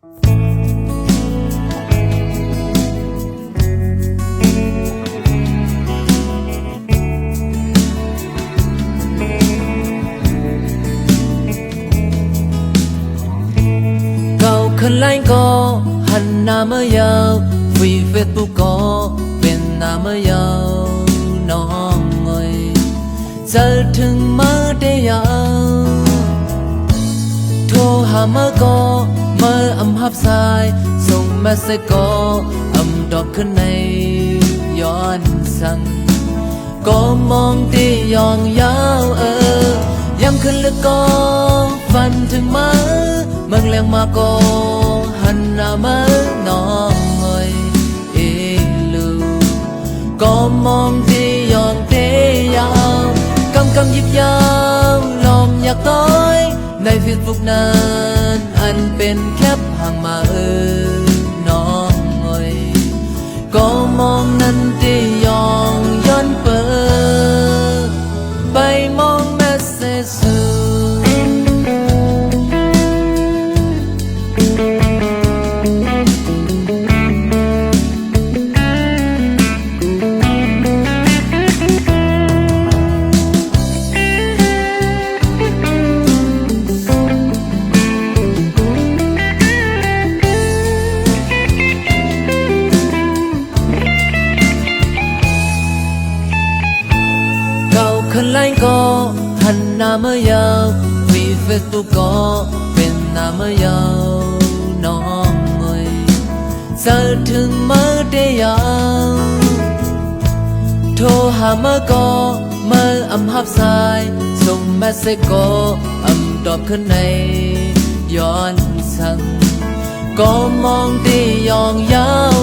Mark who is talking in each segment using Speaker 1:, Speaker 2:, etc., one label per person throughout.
Speaker 1: คนไล่ก็หันหน้าเมื่อยาววีเฟซบุ๊กก็เป็นหน้าเมื่อยาวน้องเอ๋ยจะถึงมาได้ยาวโทรหามาก็มาอำหับสายส่งเมสเซจก็อำดอกขึ้นในย้อนสั่งก็มองที่ยองยาวย้ำขึ้นแล้วก็ฝันถึงมาเมืองแรงมาก็หันหน้ามาน้องเอ๋ยลูก็มองที่ยองเตยาวกำยิบยาวลอมอยากต้อยในเฟซบุ๊กนั้นอันเป็นแคปห่างมาน้องเอ๋ยก็มองนั้นที่ยองย้อนเปิดไปมองเมสเซจคนไล่ก็หันหน้าเมื่อยาววีเฟซบุ๊กก็เป็นหน้าเมื่อยาวน้องเอ๋ยจะถึงมาได้ยาวโทรหามาก็มาอำหับสายส่งเมสเซจก็อำดอกขึ้นในย้อนสั่งก็มองที่ยองยาว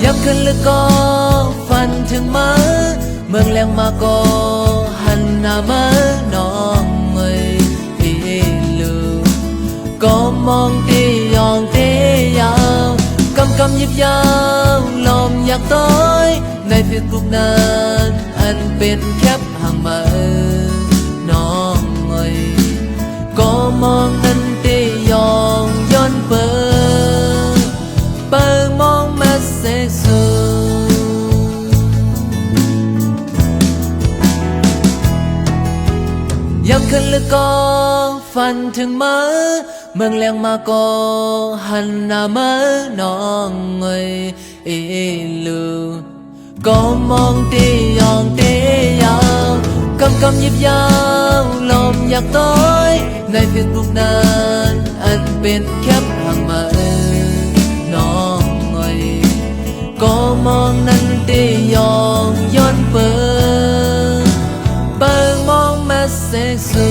Speaker 1: ยับขึ้นแล้วก็ฝันถึงมาเมืองแรงมาก็หันหน้ามาน้องเอ๋ยลูก็มองที่ยองเตยาวกำยิบยาวลอมอยากต้อยในเฟซบุ๊กนั้นอันเป็นแคปห่างมาน้องเอ๋ยก็มองนั้นที่ยองย้อนเปิดมองเมสเซจย้ำขึ้นแล้วก็ฝันถึงมาเมืองแรงมาก็หันหน้ามาน้องเอ๋ยลูก็มองที่ยองเตยาวกำยิบยาวลอมอยากต้อยในเฟซบุ๊กนั้นอันเป็นแคปห่างมาน้องเอ๋ยก็มองนั้นที่ยองย้อนเปิดมองเมสเซจ